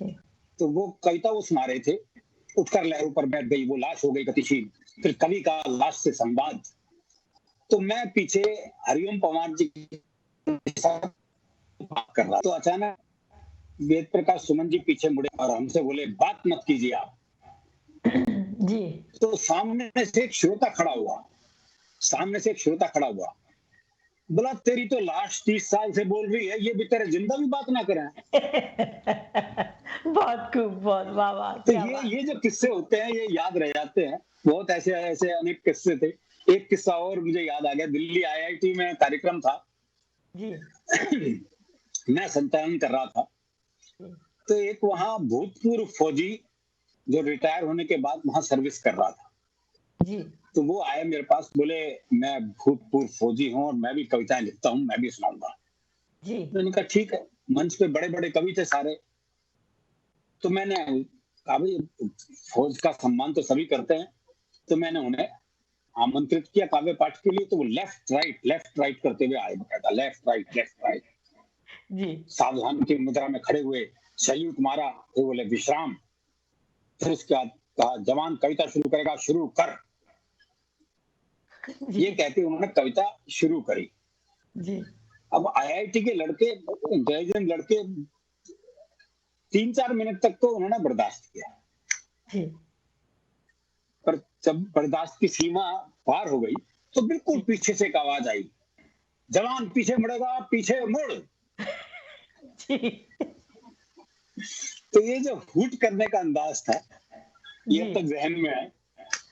जी, तो वो कविता वो सुना रहे थे। उठकर लहरों पर बैठ गई वो लाश हो गई गतिशील, फिर कवि का लाश से संवाद। तो मैं पीछे हरिओम पवार जी के साथ बात कर रहा, तो अचानक वेद प्रकाश सुमन जी पीछे मुड़े और हमसे बोले, बात मत कीजिए आप। जी, तो सामने से एक श्रोता खड़ा हुआ, सामने से एक श्रोता खड़ा हुआ, बोला तेरी तो लाश 30 साल से बोल रही है, ये बेचारे जिंदा भी बात ना करें। बहुत खूब, बहुत वाह, वाह! तो क्या बात! ये जो किस्से होते हैं ये याद रह जाते हैं। बहुत ऐसे ऐसे अनेक किस्से थे। एक किस्सा और मुझे याद आ गया, दिल्ली आईआईटी में कार्यक्रम था। जी, मैं संचालन कर रहा था। जी, तो एक वहाँ भूतपूर्व फौजी जो रिटायर होने के बाद वहाँ सर्विस कर रहा था। जी, तो वो आए मेरे पास, बोले मैं भूतपूर्व फौजी हूँ और मैं भी कविताएं लिखता हूँ, मैं भी सुनाऊंगा। जी, मैंने कहा ठीक है। मंच पे बड़े-बड़े कवि थे सारे। तो मैंने कहा भाई फौज का सम्मान तो सभी करते हैं। तो मैंने उन्हें आमंत्रित किया काव्य पाठ के लिए, तो वो लेफ्ट राइट करते हुए आए, बकायदा लेफ्ट राइट जी, सावधान की मुद्रा में खड़े हुए, सैल्यूट मारा, फिर बोले विश्राम। फिर उसके बाद कहा जवान कविता शुरू करेगा, शुरू कर। ये जी, कहते उन्होंने कविता शुरू करी। जी, अब आईआईटी के लड़के, इंटेलिजेंट लड़के 3-4 मिनट तक तो उन्होंने बर्दाश्त किया, जी, पर जब बर्दाश्त की सीमा पार हो गई तो बिल्कुल जी, पीछे से एक आवाज आई, जवान पीछे मुड़ेगा, पीछे मुड़। जी, तो ये जो हूट करने का अंदाज था, ये अब जी, तक जहन में है।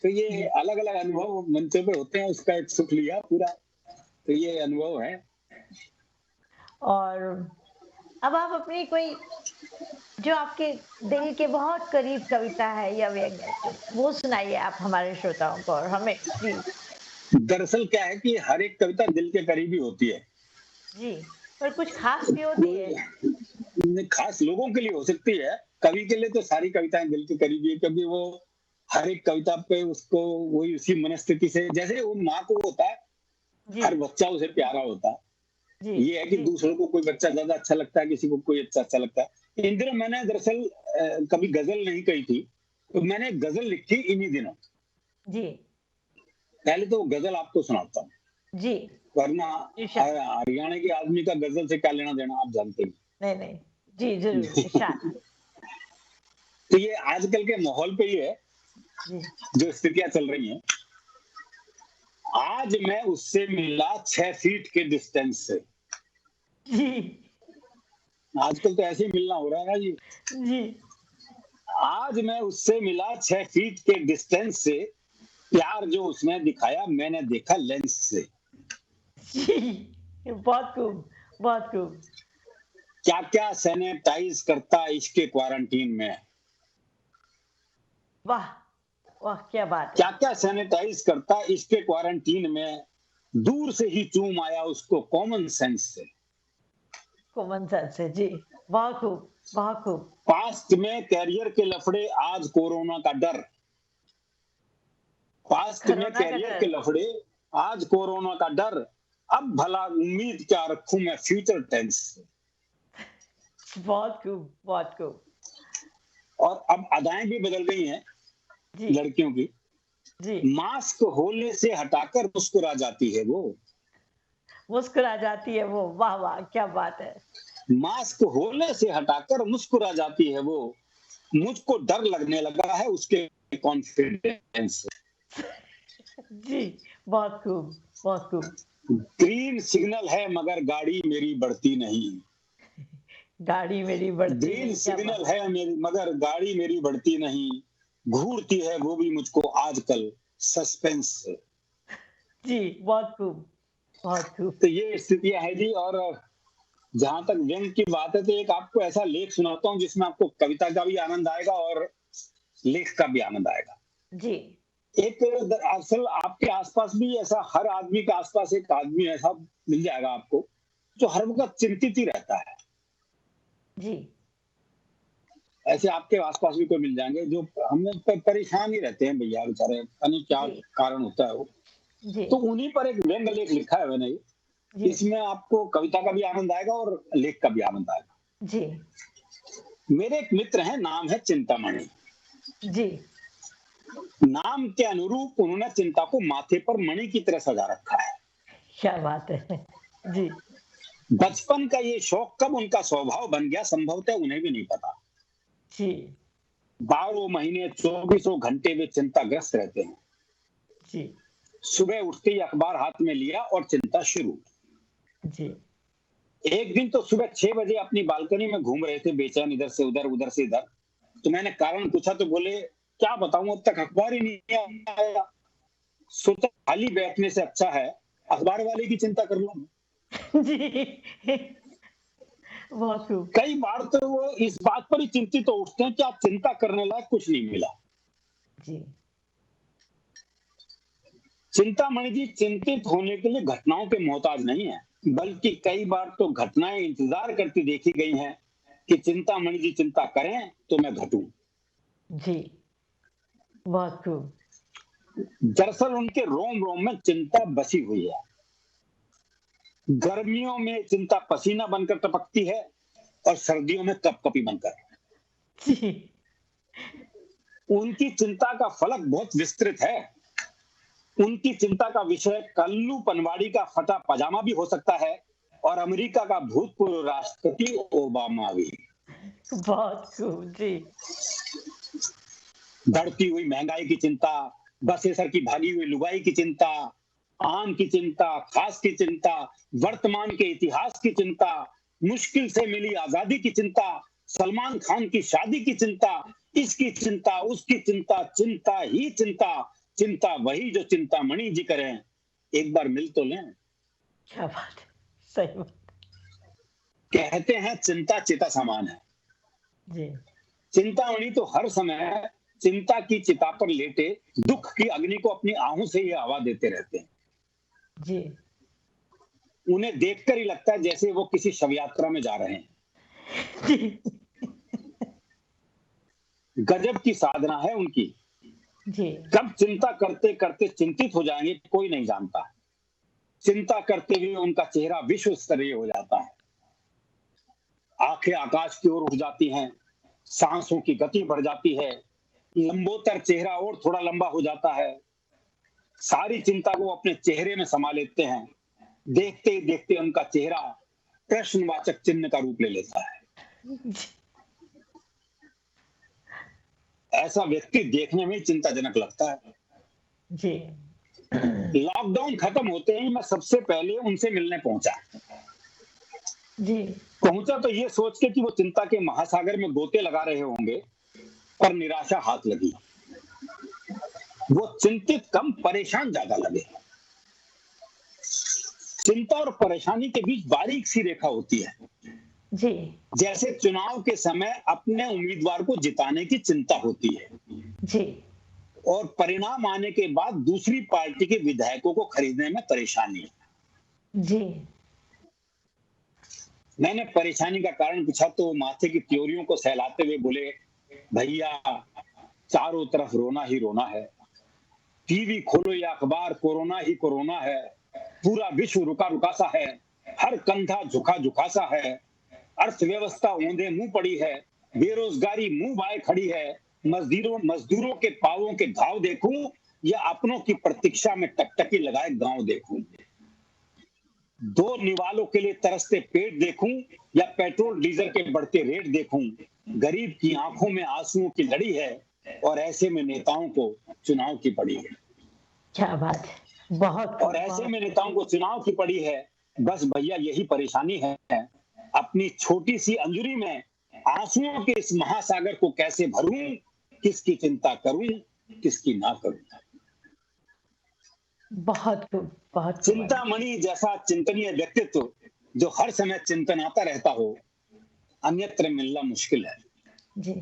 तो ये जी। अलग अलग अनुभव मंचों पे होते हैं, उसका एक सुख लिया पूरा। तो ये अनुभव है। और अब आप अपनी कोई जो आपके दिल के बहुत करीब कविता है या व्यंग है, तो वो सुनाइए आप हमारे श्रोताओं को और हमें प्लीज। दरअसल क्या है कि हर एक कविता दिल के करीबी होती है। जी, पर कुछ खास भी होती है। खास लोगों के लिए हो सकती है, कवि के लिए तो सारी कविताएं दिल के करीबी है, क्योंकि वो हर एक कविता पे उसको वही उसी मनस्थिति से, जैसे वो माँ को होता है, जी हर बच्चा उसे प्यारा होता है। जी ये है कि जी दूसरों को कोई बच्चा ज्यादा अच्छा लगता है, किसी को कोई अच्छा लगता है। इंदिरा, मैंने दरअसल कभी गजल नहीं कही थी, तो मैंने एक गजल लिखी इन्हीं दिनों। जी पहले तो वो गजल आपको सुनाता हूँ, जी वरना इरशाद। हरियाणा के आदमी का गजल से क्या लेना देना, आप जानते नहीं नहीं, जी जरूर हैं। इरशाद। तो ये आजकल के माहौल पे ही है, जी जो स्थितियां चल रही हैं। आज मैं उससे मिला 6 फीट के डिस्टेंस से। जी आजकल तो ऐसे ही मिलना हो रहा है ना जी। जी आज मैं उससे मिला 6 फीट के डिस्टेंस से, प्यार जो उसने दिखाया मैंने देखा लेंस से। जी, बहुत खूब, बहुत खूब। क्या क्या सैनिटाइज करता इसके क्वारंटीन में, वाह वाह, क्या बात है। क्या क्या सैनिटाइज करता इसके क्वारंटीन में, दूर से ही चूम आया उसको कॉमन सेंस से। कॉमन सेंस है जी, बहुत खूब, बहुत खूब। पास्ट में कैरियर के लफड़े, आज कोरोना का डर। पास्ट में कोरोना का कैरियर डर। के लफड़े, आज कोरोना का डर। अब भला उम्मीद क्या रखूं मैं फ्यूचर टेंस से। बहुत खूब, बहुत खूब। और अब अदाएं भी बदल गई हैं जी लड़कियों की। जी, मास्क होले से हटाकर मुस्कुरा जाती है वो। मुस्कुरा जाती है वो, वाह वाह, क्या बात है। मास्क होले से हटाकर मुस्कुरा जाती है वो। मुझको डर लगने लगा है उसके कॉन्फिडेंस से। जी, बहुत खूब, बहुत खूब। ग्रीन सिग्नल है मगर गाड़ी मेरी बढ़ती नहीं। गाड़ी मेरी बढ़ती ग्रीन नहीं, क्या सिग्नल बात। है मेरी मगर गाड़ी मेरी बढ़ती नहीं। घूरती है वो भी मुझको आजकल सस्पेंस से। जी, बहुत खूब, बहुत खूब। तो ये स्थितियां है जी। और जहां तक व्यंग की बात है, तो एक आपको ऐसा लेख सुनाता हूँ जिसमें आपको कविता का भी आनंद आएगा और लेख का भी आनंद आएगा। जी एक दरअसल आपके आसपास भी ऐसा, हर आदमी के आसपास एक आदमी ऐसा मिल जाएगा आपको, जो हर वक्त चिंतित ही रहता है। जी ऐसे आपके आसपास भी कोई मिल जाएंगे जो हमें परेशान ही रहते हैं, भैया बेचारे, पता नहीं क्या जी कारण होता है वो। जी तो उन्हीं पर एक व्यंग लेख लिखा है मैंने। जी इसमें आपको कविता का भी आनंद आएगा और लेख का भी आनंद आएगा। जी मेरे एक मित्र हैं, नाम है चिंतामणि। जी, नाम के अनुरूप उन्होंने चिंता को माथे पर मणि की तरह सजा रखा है। क्या बात है। जी बचपन का ये शौक कब उनका स्वभाव बन गया, संभवतः उन्हें भी नहीं पता। जी 12 महीने 24 घंटे वे चिंताग्रस्त रहते हैं। जी सुबह उठते ही अखबार हाथ में लिया और चिंता शुरू। जी एक दिन तो सुबह 6 बजे अपनी बालकनी में घूम रहे थे, बेचैन, इधर से उधर उधर से इधर। तो मैंने कारण पूछा तो बोले, क्या बताऊं, अब तक अखबार ही नहीं आया। सोचा खाली बैठने से अच्छा है अखबार वाले की चिंता कर लूं। जी, बहुत खूब। कई बार तो वो इस बात पर ही चिंतित तो उठते हैं कि आज चिंता करने लायक कुछ नहीं मिला। जी चिंतामणि जी चिंतित होने के लिए घटनाओं के मोहताज नहीं है, बल्कि कई बार तो घटनाएं इंतजार करती देखी गई हैं कि चिंतामणि जी चिंता करें तो मैं घटूं। जी, बहुत खूब। दरअसल उनके रोम रोम में चिंता बसी हुई है। गर्मियों में चिंता पसीना बनकर टपकती है और सर्दियों में कपकपी बनकर। जी उनकी चिंता का फलक बहुत विस्तृत है। उनकी चिंता का विषय कल्लू पनवाड़ी का फटा पजामा भी हो सकता है और अमेरिका का भूतपूर्व राष्ट्रपति ओबामा भी। बहुत खूब। जी बढ़ती हुई महंगाई की चिंता, बसेसर की भागी हुई लुगाई की चिंता, आम की चिंता, खास की चिंता, वर्तमान के इतिहास की चिंता, मुश्किल से मिली आजादी की चिंता, सलमान खान की शादी की चिंता, इसकी चिंता, उसकी चिंता, चिंता ही चिंता। चिंता वही जो चिंतामणि जी करें, एक बार मिल तो लें। क्या बात है, सही बात। कहते हैं चिंता चिता समान है। जी, चिंतामणि तो हर समय चिंता की चिता पर लेटे दुख की अग्नि को अपनी आहों से ही हवा देते रहते हैं। जी, उन्हें देखकर ही लगता है जैसे वो किसी शव यात्रा में जा रहे हैं। जी, गजब की साधना है उनकी। जी, कब चिंता करते करते चिंतित हो जाएंगे कोई नहीं जानता। चिंता करते हुए उनका चेहरा विश्व स्तरीय हो जाता है। आंखें आकाश की ओर उठ जाती हैं, सांसों की गति बढ़ जाती है, लंबोतर चेहरा और थोड़ा लंबा हो जाता है। सारी चिंता को अपने चेहरे में समा लेते हैं। देखते ही देखते उनका चेहरा प्रश्नवाचक चिन्ह का रूप ले लेता है। ऐसा व्यक्ति देखने में ही चिंताजनक लगता है। जी, लॉकडाउन खत्म होते ही मैं सबसे पहले उनसे मिलने पहुंचा। जी, पहुंचा तो ये सोच के कि वो चिंता के महासागर में गोते लगा रहे होंगे, पर निराशा हाथ लगी। वो चिंतित कम परेशान ज्यादा लगे। चिंता और परेशानी के बीच बारीक सी रेखा होती है। जी, जैसे चुनाव के समय अपने उम्मीदवार को जिताने की चिंता होती है जी, और परिणाम आने के बाद दूसरी पार्टी के विधायकों को खरीदने में परेशानी। जी, मैंने परेशानी का कारण पूछा तो माथे की त्योरियों को सहलाते हुए बोले, भैया चारों तरफ रोना ही रोना है। टीवी खोलो या अखबार, कोरोना ही कोरोना है। पूरा विश्व रुका रुका सा है, हर कंधा झुका झुका सा है। अर्थव्यवस्था औंधे मुंह पड़ी है, बेरोजगारी मुंह बाए खड़ी है। मजदूरों के पांवों के घाव देखूं या अपनों की प्रतीक्षा में टकटकी लगाए गांव देखूं। दो निवालों के लिए तरसते पेट देखूं या पेट्रोल डीजल के बढ़ते रेट देखूं। गरीब की आंखों में आंसुओं की लड़ी है और ऐसे में नेताओं को चुनाव की पड़ी है। क्या बात है! बहुत और ऐसे में नेताओं को चुनाव की पड़ी है। बस भैया यही परेशानी है, अपनी छोटी सी अंजुरी में आंसुओं के इस महासागर को कैसे भरूं, किसकी चिंता करूं, किसकी ना करूं। बहुत खूब, बहुत खूब। चिंतामणि जैसा चिंतनीय व्यक्तित्व जो हर समय चिंतनाता रहता हो, अन्यत्र मिलना मुश्किल है। जी,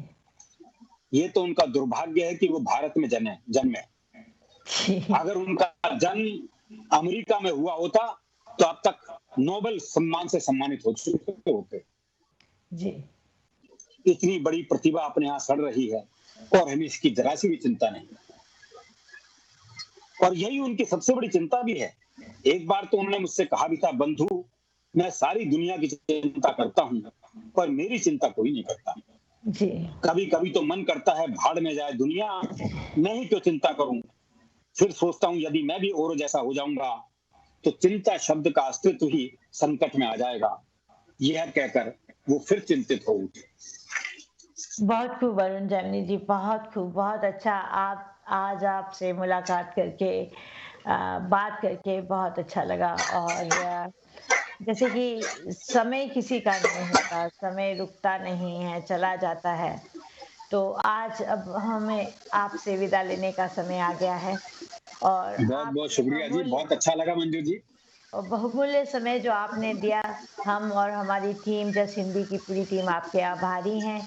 ये तो उनका दुर्भाग्य है कि वो भारत में जन्मे। जी, अगर उनका जन्म अमेरिका में हुआ होता तो अब तक नोबेल सम्मान से सम्मानित हो चुके होते। जी, इतनी बड़ी प्रतिभा अपने यहाँ सड़ रही है और हमें इसकी जरा सी भी चिंता नहीं। और यही उनकी सबसे बड़ी चिंता भी है। एक बार तो उन्होंने मुझसे कहा भी था, बंधु मैं सारी दुनिया की चिंता करता हूँ पर मेरी चिंता कोई नहीं करता। जी, कभी कभी तो मन करता है भाड़ में जाए दुनिया, मैं ही क्यों चिंता करूं। फिर सोचता हूं यदि मैं भी औरों जैसा हो जाऊंगा तो चिंता शब्द का अस्तित्व ही संकट में आ जाएगा। यह कहकर वो फिर चिंतित हो उठे। बहुत खूब अरुण जैमिनी जी, बहुत खूब, बहुत अच्छा। आप आज आपसे मुलाकात करके बात करके बहुत अच्छा लगा। और जैसे कि समय किसी का नहीं होता, समय रुकता नहीं है, चला जाता है। तो आज अब हमें आपसे विदा लेने का समय आ गया है और बहुत बहुत आपके शुक्रिया जी, बहुत अच्छा लगा मंजू जी। बहुमूल्य समय जो आपने दिया, हम और हमारी टीम जस हिंदी की पूरी टीम आपके आभारी हैं।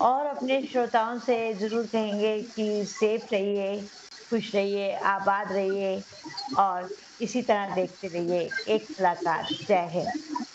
और अपने श्रोताओं से ज़रूर कहेंगे कि सेफ रहिए, खुश रहिए, आबाद रहिए और इसी तरह देखते रहिए एक मुलाकात। जय हिंद।